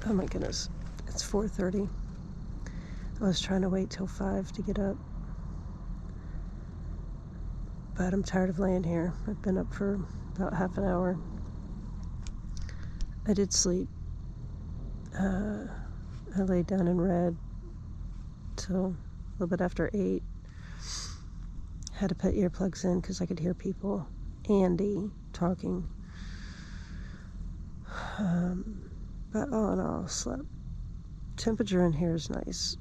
Oh my goodness, it's 4:30. I was trying to wait till 5 to get up, but I'm tired of laying here. I've been up for about half an hour. I did sleep. I laid down and read till a little bit after 8. Had to put earplugs in because I could hear people, Andy, talking. But all in all, slept. Temperature in here is nice,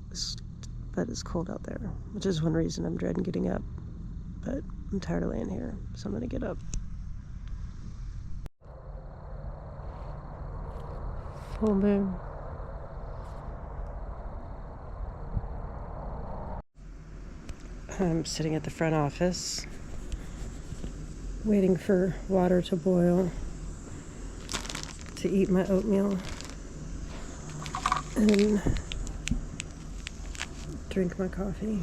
but it's cold out there, which is one reason I'm dreading getting up. But I'm tired of laying here, so I'm gonna get up. Full moon. I'm sitting at the front office, waiting for water to boil to eat my oatmeal and drink my coffee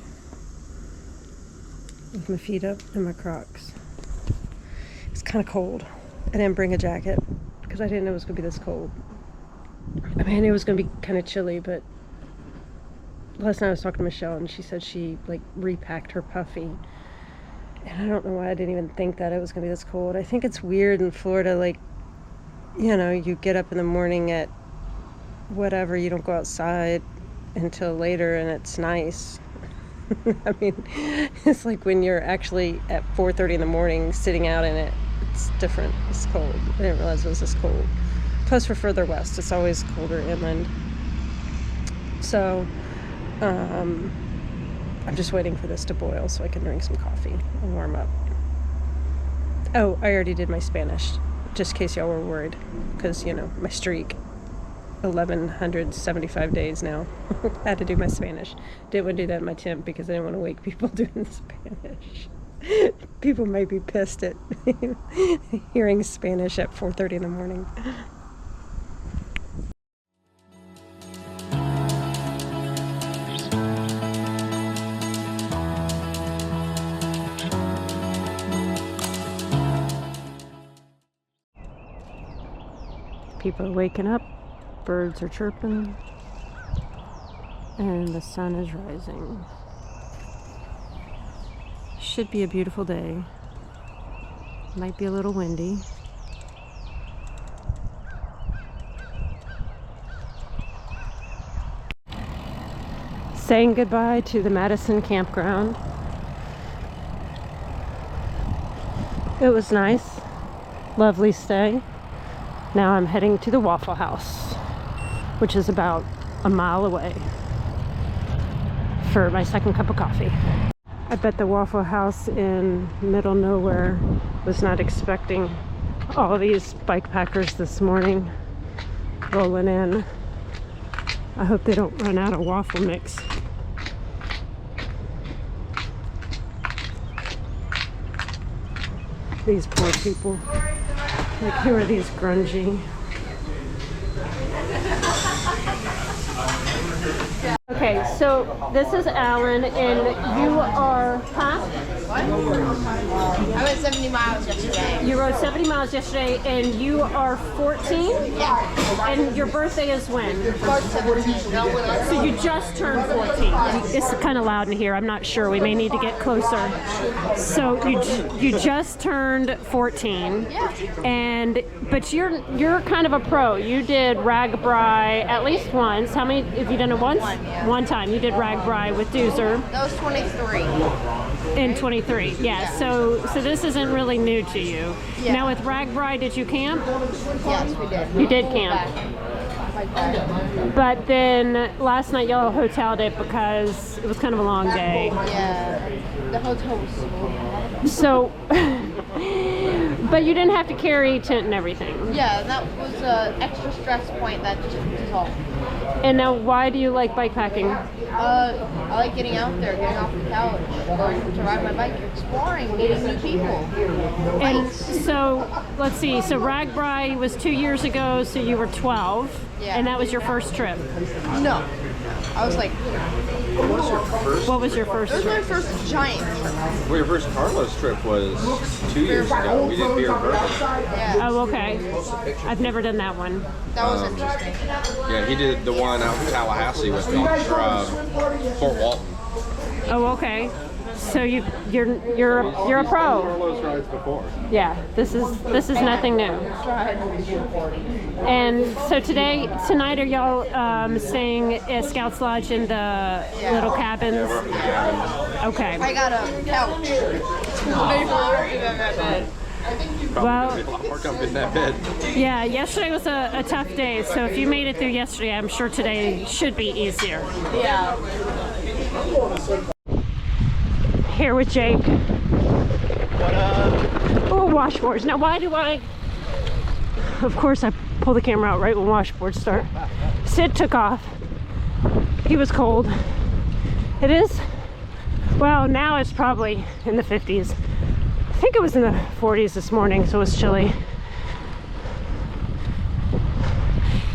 with my feet up in my Crocs. It's kind of cold. I didn't bring a jacket because I didn't know it was going to be this cold. I mean, it was going to be kind of chilly, but last night I was talking to Michelle and she said she like repacked her puffy. And I don't know why I didn't even think that it was going to be this cold. I think it's weird in Florida, like, you know, you get up in the morning at whatever, you don't go outside until later and it's nice. I mean, it's like when you're actually at 4:30 in the morning sitting out in it, it's different. It's cold. I didn't realize it was this cold. Plus for further west, it's always colder inland. So, I'm just waiting for this to boil so I can drink some coffee and warm up. Oh, I already did my Spanish, just in case y'all were worried, because, you know, my streak, 1,175 days now. I had to do my Spanish. Didn't want to do that in my temp because I didn't want to wake people doing Spanish. People may be pissed at hearing Spanish at 4:30 in the morning. People are waking up, birds are chirping, and the sun is rising. Should be a beautiful day. Might be a little windy. Saying goodbye to the Madison campground. It was nice, lovely stay. Now I'm heading to the Waffle House, which is about a mile away, for my second cup of coffee. I bet the Waffle House in middle nowhere was not expecting all these bike packers this morning rolling in. I hope they don't run out of waffle mix. These poor people. Like, who are these grungy? Okay, so this is Alan, and you are, huh? What? I went 70 miles yesterday. You rode 70 miles yesterday, and you are 14? Yeah. And your birthday is when? March 17. So you just turned 14. It's kind of loud in here. I'm not sure. We may need to get closer. So you just turned 14. Yeah. But you're kind of a pro. You did RAGBRAI at least once. How many? Have you done it once? One, yeah. One time. You did RAGBRAI with Doozer. That was 23. In 23, yeah. So this isn't really new to you. Yeah. Now with RAGBRAI, did you camp? Yes, we did. You did camp. Like that. But then last night y'all hoteled it because it was kind of a long day. Yeah. The hotel was small. So, but you didn't have to carry tent and everything. Yeah, that was an extra stress point that just dissolved. And now, why do you like bike packing? I like getting out there, getting off the couch, going to ride my bike, exploring, meeting new people. And so, let's see. So RAGBRAI was 2 years ago, so you were 12. Yeah. And that was your first trip. No. I was like, What was your first it was trip? my first giant trip. Well, your first Carlos trip was 2 years ago. We did beer bourbon. Yeah, Oh, okay. I've never done that one. that was interesting. Yeah, he did the one out in Tallahassee with me, or Fort Walton. Oh, okay. So you're a pro. Carlos rides before. Yeah, this is nothing new. And so tonight, are y'all staying at Scouts Lodge in the little cabins? Okay. I got a couch. It's way more than that bed. Well, Probably a lot more comfy in that bed. yeah, yesterday was a tough day, so if you made it through yesterday, I'm sure today should be easier. Yeah. Here with Jake. What up? Oh, washboards. Now, why do I... Of course, I pull the camera out right when washboards start. Sid took off. He was cold. It is... Well, now it's probably in the 50s. I think it was in the 40s this morning, so it was chilly.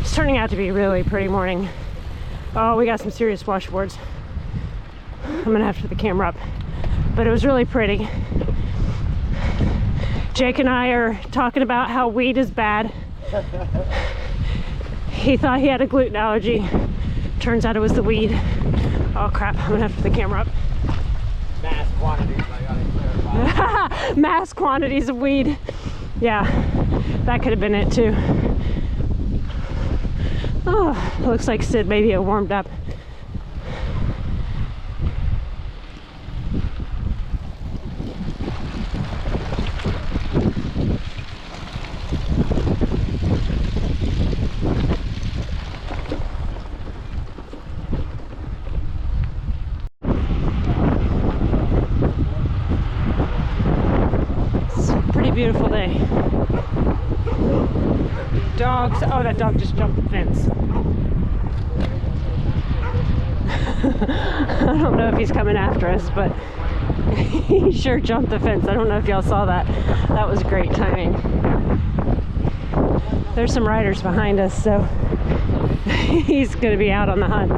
It's turning out to be a really pretty morning. Oh, we got some serious washboards. I'm gonna have to put the camera up. But it was really pretty. Jake and I are talking about how weed is bad. He thought he had a gluten allergy. Turns out it was the weed. Oh crap, I'm gonna have to put the camera up. Mass quantities, I gotta clarify. Mass quantities of weed. Yeah, that could have been it too. Oh, looks like Sid maybe it warmed up. Beautiful day. Dogs. Oh, that dog just jumped the fence. I don't know if he's coming after us, but he sure jumped the fence. I don't know if y'all saw that. That was great timing. There's some riders behind us, so he's going to be out on the hunt.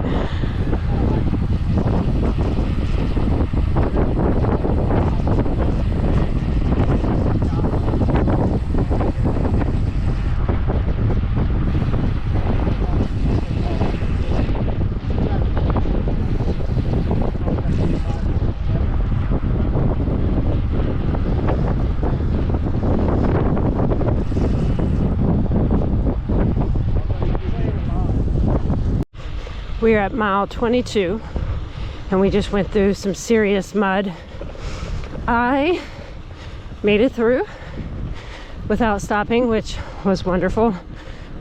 We're at mile 22 and we just went through some serious mud. I made it through without stopping, which was wonderful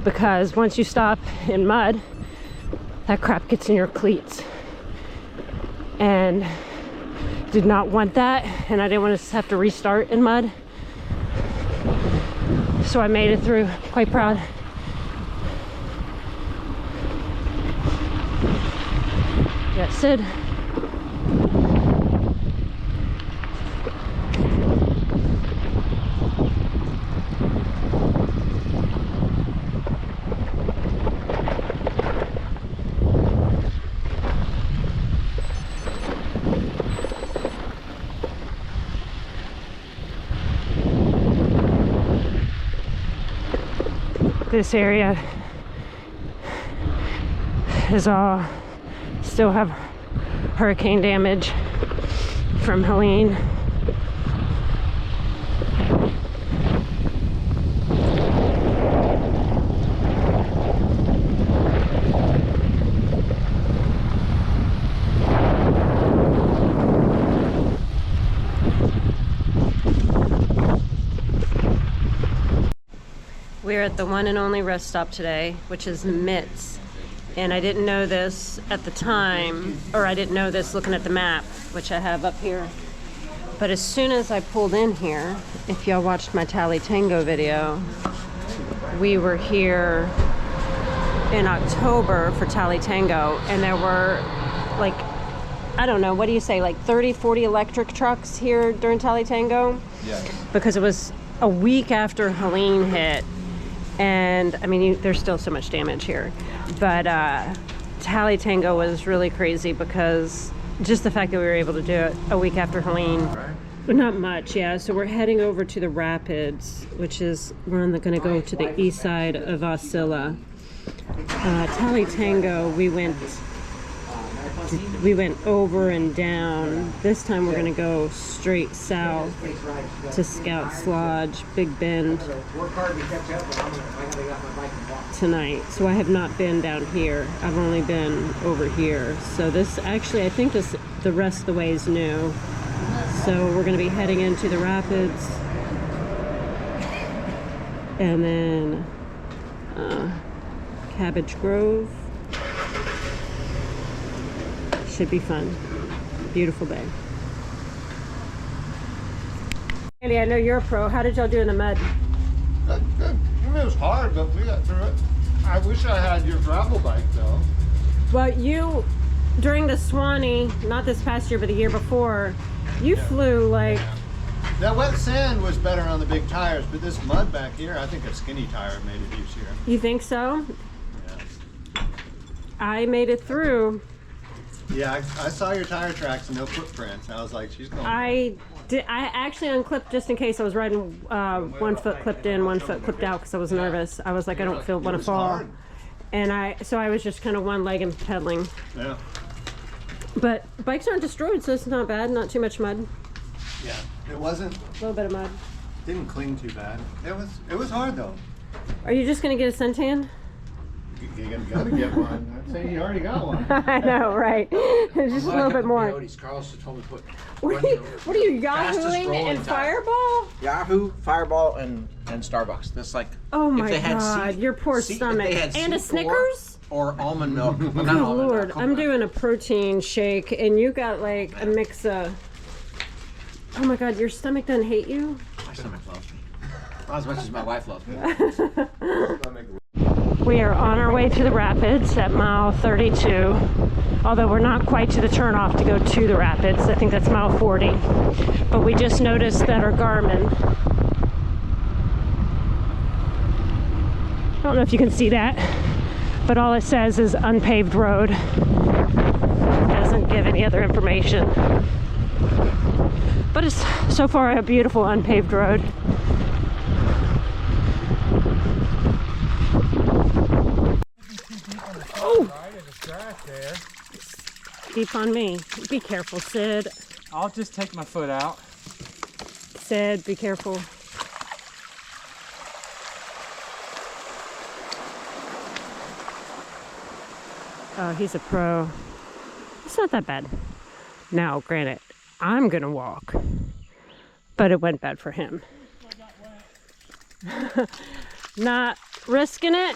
because once you stop in mud, that crap gets in your cleats. And did not want that, and I didn't want to have to restart in mud. So I made it through, quite proud. Yeah, Sid. This area is all still have hurricane damage from Helene. We're at the one and only rest stop today, which is Mitts. And I didn't know this at the time, or I didn't know this looking at the map, which I have up here. But as soon as I pulled in here, if y'all watched my Tally Tango video, we were here in October for Tally Tango, and there were like, I don't know, what do you say, like 30, 40 electric trucks here during Tally Tango? Yeah. Because it was a week after Helene hit. And I mean, there's still so much damage here, but Tally Tango was really crazy because just the fact that we were able to do it a week after Halloween. Not much, yeah. So we're heading over to the Rapids, which is, we're going to go to the east side of Ocilla. Tally Tango, we went over and down. This time we're going to go straight south to Scout's Lodge, Big Bend tonight. So I have not been down here. I've only been over here. So this actually, I think the rest of the way is new. So we're going to be heading into the Rapids and then Cabbage Grove. Should be fun. Beautiful day. Andy, I know you're a pro. How did y'all do in the mud? Good. I mean, it was hard, but we got through it. I wish I had your gravel bike, though. Well, you, during the Swanee, not this past year, but the year before, you flew like... Yeah. That wet sand was better on the big tires, but this mud back here, I think a skinny tire made it easier. You think so? Yes. I made it through. Yeah, I saw your tire tracks and no footprints. I was like, she's going. I actually unclipped just in case. I was riding one foot clipped in, one foot clipped out because I was nervous. I was like, I don't want to fall. Hard. And so I was just kind of one leg and pedaling. Yeah. But bikes aren't destroyed, so it's not bad. Not too much mud. Yeah. It wasn't. A little bit of mud. Didn't cling too bad. It was hard though. Are you just gonna get a suntan? You gotta get one. I'd say you already got one. I know, right? Just a little bit more. Carlos told me to put. What are you Yahooing and Fireball? Yahoo, Fireball, and Starbucks. That's like. Oh my God, your poor stomach. And a Snickers? Or almond milk. Well, Good not almond Lord, milk, I'm doing a protein shake, and you got like a mix of. Oh my God, your stomach doesn't hate you? My stomach loves me. Not as much as my wife loves me. We are on our way to the Rapids at mile 32, although we're not quite to the turnoff to go to the Rapids. I think that's mile 40. But we just noticed that our Garmin, I don't know if you can see that, but all it says is unpaved road. It doesn't give any other information. But it's so far a beautiful unpaved road. Oh! Deep on me. Be careful, Sid. I'll just take my foot out. Sid, be careful. Oh, he's a pro. It's not that bad. Now, granted, I'm gonna walk, but it went bad for him. Not risking it.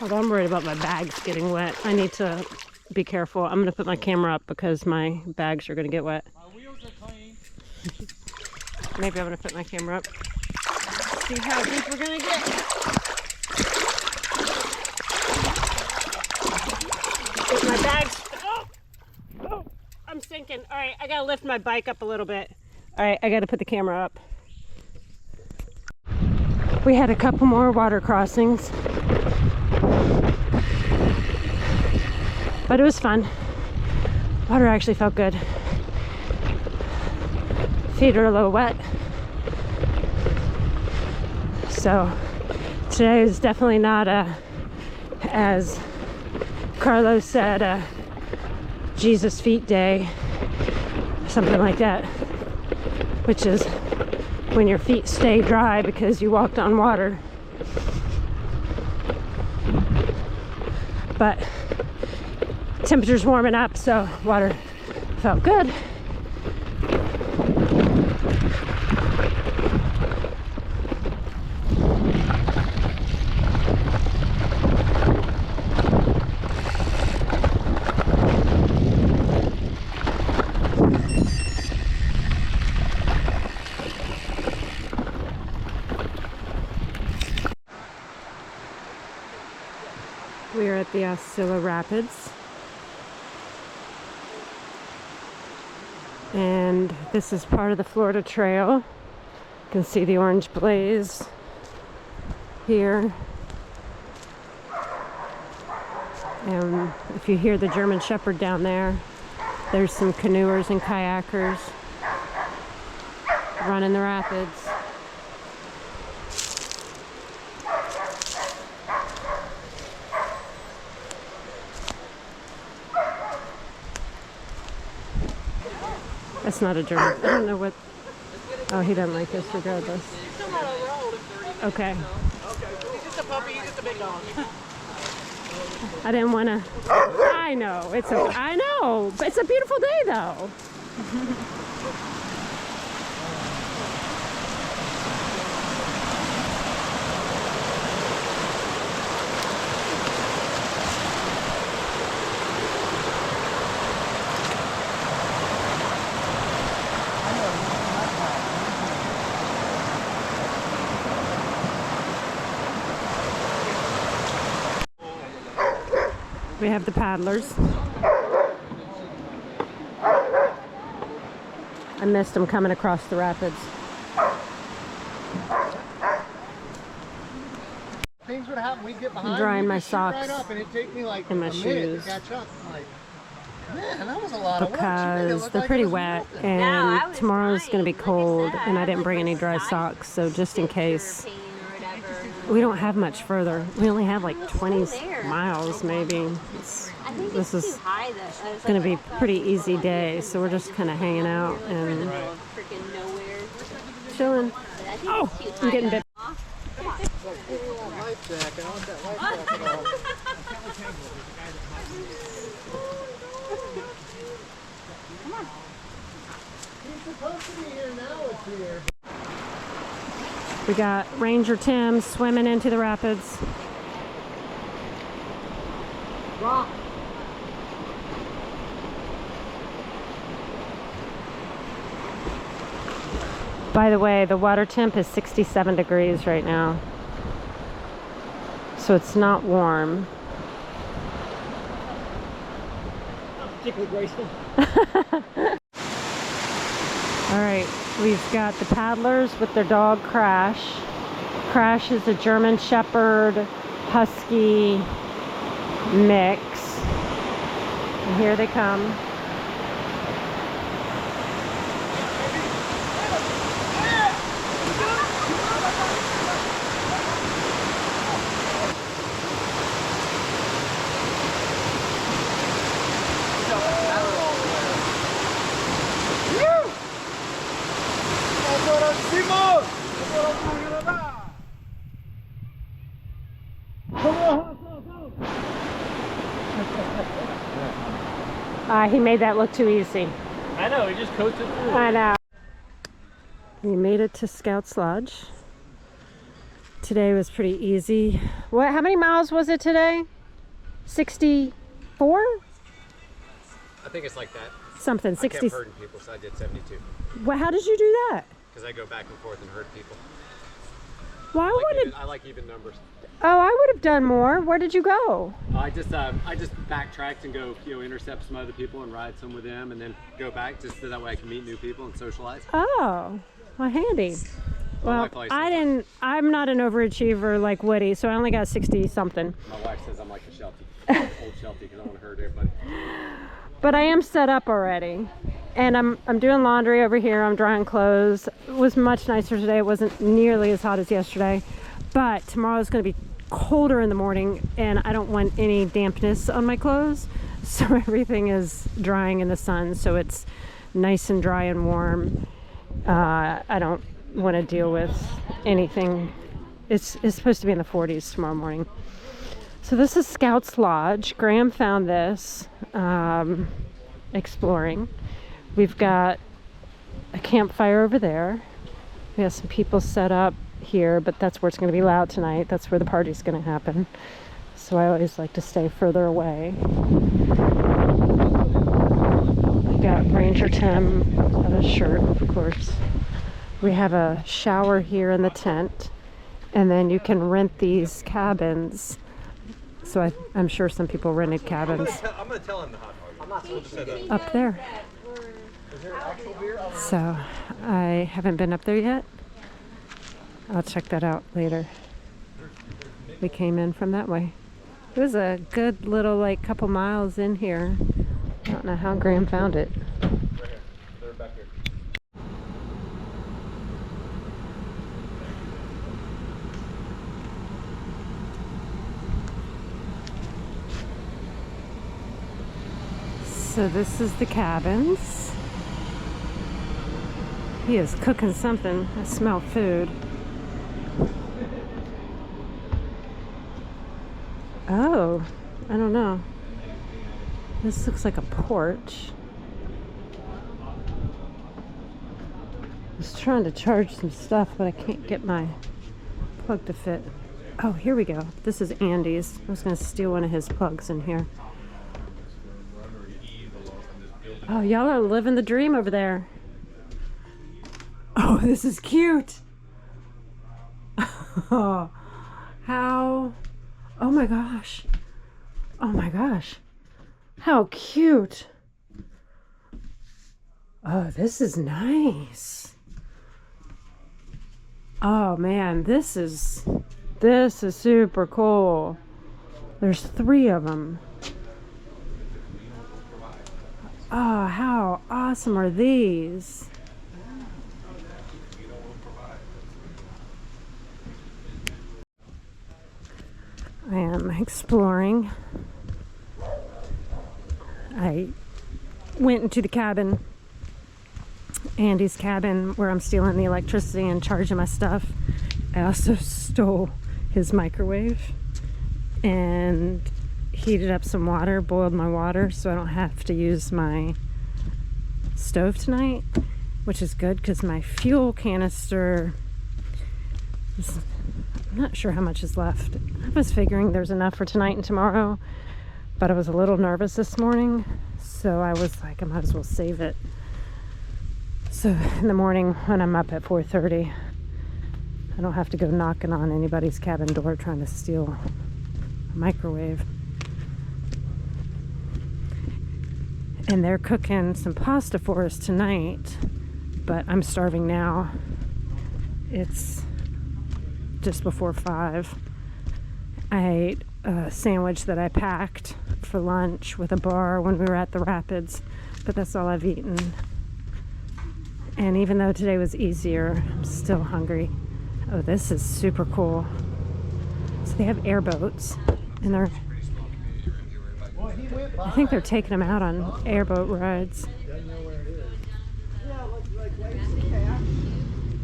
Although I'm worried about my bags getting wet. I need to be careful. I'm gonna put my camera up because my bags are gonna get wet. My wheels are clean. Maybe I'm gonna put my camera up. See how deep we're gonna get. Get my bags. Oh, I'm sinking. All right, I gotta lift my bike up a little bit. All right, I gotta put the camera up. We had a couple more water crossings, but it was fun. Water actually felt good. Feet are a little wet. So today is definitely not as Carlos said, a Jesus feet day, something like that, which is when your feet stay dry because you walked on water. But temperature's warming up, so water felt good. We are at the Ocilla Rapids, and this is part of the Florida Trail. You can see the orange blaze here. And if you hear the German Shepherd down there, there's some canoers and kayakers running the rapids. That's not a German. I don't know what. Oh, he doesn't like us regardless. Okay. He's just a puppy, he's just a big dog. I didn't want to. I know. I know. But it's a beautiful day, though. We have the paddlers. I missed them coming across the rapids. Things would happen. We'd get behind. Drying my we'd just shoot right socks up, and it'd take me like and my a minute shoes. to catch up. I'm like, man, that was a lot of work. She made it Because look they're like pretty it was wet nothing. and tomorrow's going to be cold and I didn't bring any dry socks, so just in case. We don't have much further. We only have like 20 miles maybe. This is going to be a pretty easy day, so we're just kind of hanging out and chilling. Oh, I'm getting bit. Life jacket. I want that life jacket on. He's supposed to be here now. It's here. We got Ranger Tim swimming into the rapids. Rock. By the way, the water temp is 67 degrees right now. So it's not warm. Particularly graceful. All right, we've got the paddlers with their dog Crash. Crash is a German Shepherd Husky mix. And here they come. He made that look too easy. I know, he just coasted through. I know. We made it to Scout's Lodge. Today was pretty easy. What? How many miles was it today? 64? I think it's like that. Something. 60. I kept herding people, so I did 72. Well, how did you do that? Because I go back and forth and herd people. Why would it? I like even numbers. Oh, I would have done more. Where did you go? I just backtracked and go, intercept some other people and ride some with them, and then go back just so that way I can meet new people and socialize. Oh, well, handy. Well, I'm not an overachiever like Woody, so I only got 60 something. My wife says I'm like the Sheltie, old Sheltie, because I want to herd everybody. But I am set up already, and I'm doing laundry over here. I'm drying clothes. It was much nicer today. It wasn't nearly as hot as yesterday, but tomorrow's going to be colder in the morning, and I don't want any dampness on my clothes, so everything is drying in the sun, so it's nice and dry and warm. I don't want to deal with anything. It's supposed to be in the 40s tomorrow morning. So this is Scout's Lodge. Graham found this exploring. We've got a campfire over there. We have some people set up here, but that's where it's going to be loud tonight. That's where the party's going to happen. So I always like to stay further away. We got Ranger Tim on a shirt, of course. We have a shower here in the tent, and then you can rent these cabins. So I'm sure some people rented cabins. I'm going to tell him the hot dog. I'm not supposed to say that. Up there. So I haven't been up there yet. I'll check that out later. We came in from that way. It was a good little, like, couple miles in here. I don't know how Graham found it. Right here. They're back here. So this is the cabins. He is cooking something. I smell food. Oh, I don't know. This looks like a porch. I was trying to charge some stuff, but I can't get my plug to fit. Oh, here we go. This is Andy's. I was going to steal one of his plugs in here. Oh, y'all are living the dream over there. Oh, this is cute. Oh, how? Oh my gosh. Oh my gosh. How cute. Oh, this is nice. Oh man, this is super cool. There's 3 of them. Oh, how awesome are these? I am exploring. I went into the cabin, Andy's cabin, where I'm stealing the electricity and charging my stuff. I also stole his microwave and heated up some water, boiled my water so I don't have to use my stove tonight, which is good because my fuel canister is, I'm not sure how much is left. I was figuring there's enough for tonight and tomorrow, but I was a little nervous this morning, so I was like, I might as well save it. So in the morning when I'm up at 4:30, I don't have to go knocking on anybody's cabin door trying to steal a microwave. And they're cooking some pasta for us tonight, but I'm starving now. It's just before 5. I ate a sandwich that I packed for lunch with a bar when we were at the Rapids, but that's all I've eaten. And even though today was easier, I'm still hungry. Oh, this is super cool. So they have airboats, and they're, I think they're taking them out on airboat rides. Yeah, like cash.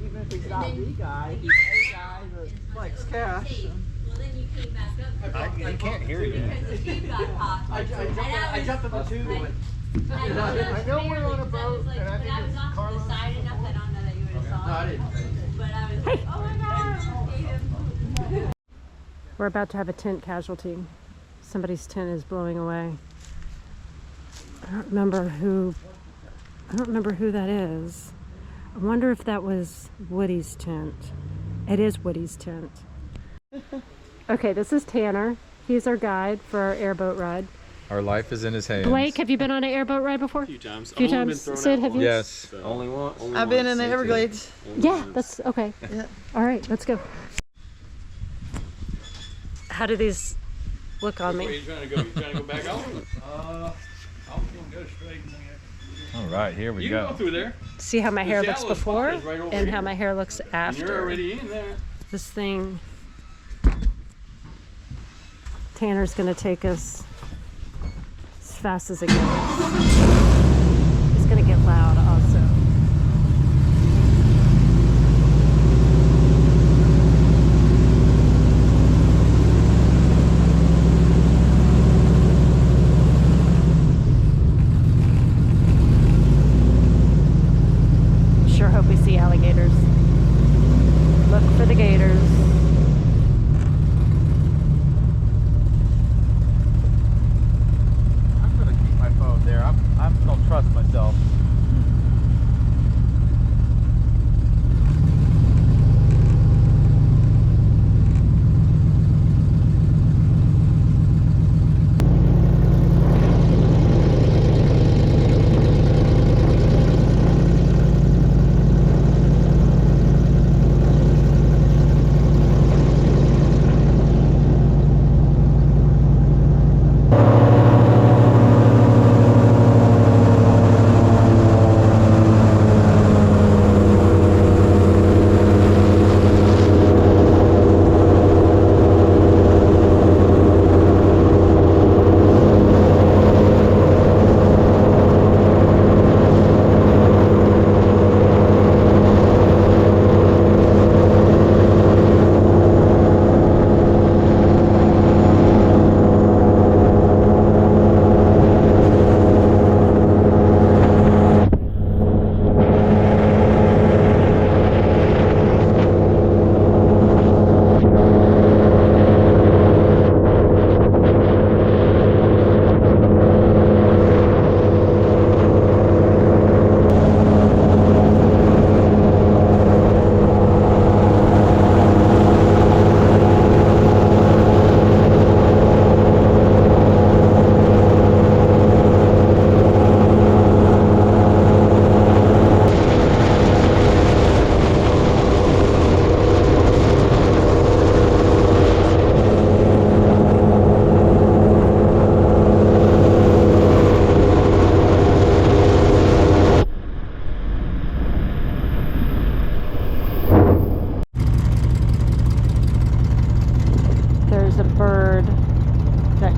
Even if he's not the guy, he's a guy that likes cash. I can't hear you. I jumped in the tube and went. I know we're on a boat, and I think it's Carlos. No, I didn't. We're about to have a tent casualty. Somebody's tent is blowing away. I don't remember who that is. I wonder if that was Woody's tent. It is Woody's tent. Okay, this is Tanner. He's our guide for our airboat ride. Our life is in his hands. Blake, have you been on an airboat ride before? A few times. A few times. Sid, have you? Yes. Only one. I've been in the Everglades. Yeah, that's okay. Yeah. All right, let's go. How do these look on me? Where are you trying to go? You trying to go back out? All right, here we You go. can go through there. See how my hair looks shallow spot before is right over and here. how my hair looks And after. you're already in there. This thing, Tanner's gonna take us as fast as it goes. It's gonna get loud also. Sure hope we see alligators. Look for the gators. I'm gonna keep my phone there. I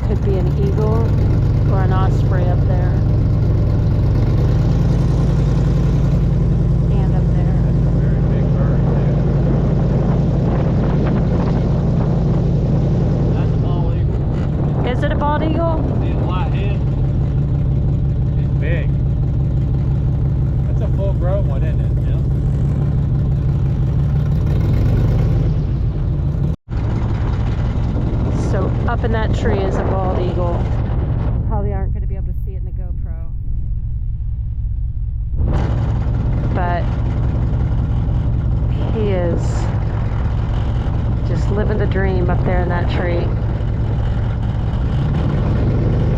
could be an eagle or an osprey up there. And up there. That's a very big bird. That's a bald eagle. Is it a bald eagle? See the white head? It's big. That's a full-grown one, isn't it, Jim? So up in that tree is a bald eagle. Probably aren't going to be able to see it in the GoPro. But he is just living the dream up there in that tree.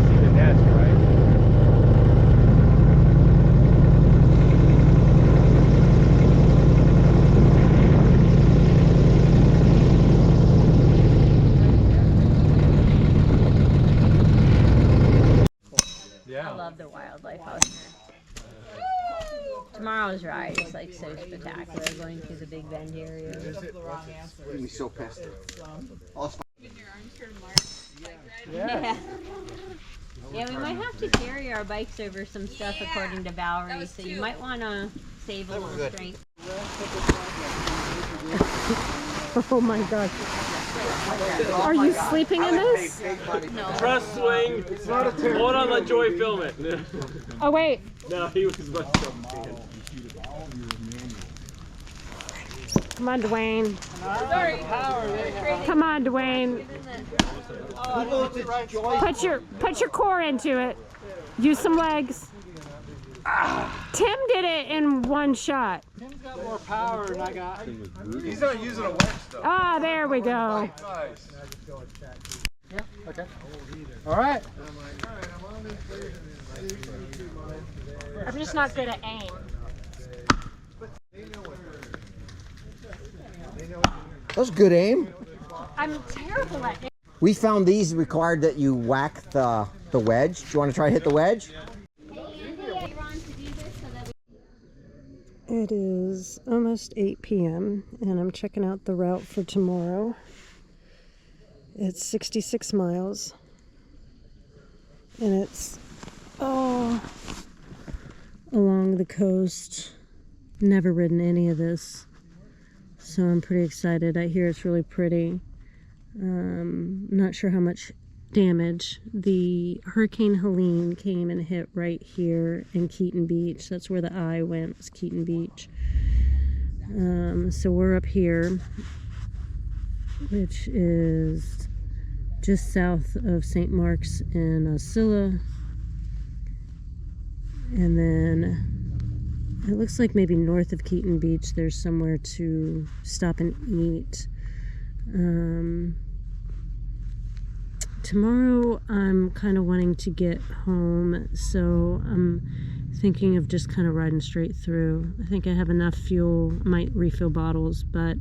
See the nest, right? I love the wildlife out here. Tomorrow's ride is like so spectacular, going through the Big Bend area. You're so pissed. Yeah. Yeah, we might have to carry our bikes over some stuff according to Valerie, so you might want to save a little strength. Oh my gosh. Are you sleeping in this? Trust swing. Hold on, let Joy film it. Oh wait. No, he was much so. Come on, Dwayne. Come on, Dwayne. Put your core into it. Use some legs. Tim did it in one shot. Tim's got more power than I got. He's not using a wedge though. Ah, there we go. Nice. Yeah, okay. All right. I'm just not good at aim. That was good aim. I'm terrible at aim. We found these required that you whack the wedge. Do you want to try to hit the wedge? It is almost 8 p.m. and I'm checking out the route for tomorrow. It's 66 miles and it's along the coast. Never ridden any of this, so I'm pretty excited. I hear it's really pretty. Not sure how much damage. The Hurricane Helene came and hit right here in Keaton Beach. That's where the eye went, was Keaton Beach. So we're up here, which is just south of St. Mark's in Ocilla. And then it looks like maybe north of Keaton Beach there's somewhere to stop and eat. Tomorrow I'm kind of wanting to get home, so I'm thinking of just kind of riding straight through. I think I have enough fuel, might refill bottles, but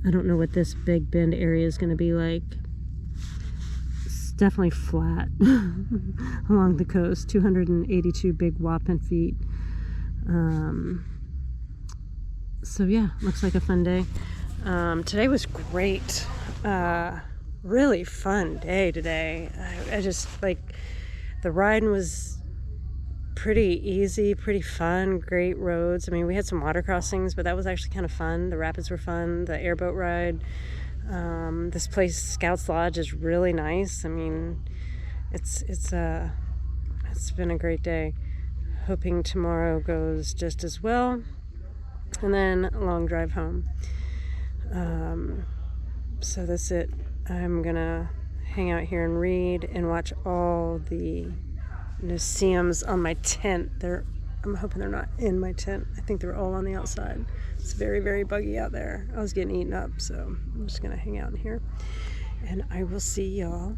I don't know what this Big Bend area is going to be like. It's definitely flat along the coast, 282 big whopping feet. So yeah, looks like a fun day. Today was great. Really fun day today. I just like, the riding was pretty easy, pretty fun, great roads. I mean, we had some water crossings, but that was actually kind of fun. The rapids were fun, the airboat ride. This place, Scouts Lodge, is really nice. I mean, it's been a great day. Hoping tomorrow goes just as well. And then a long drive home. So that's it. I'm gonna hang out here and read and watch all the museums on my tent. I'm hoping they're not in my tent. I think they're all on the outside. It's very, very buggy out there. I was getting eaten up, so I'm just gonna hang out in here. And I will see y'all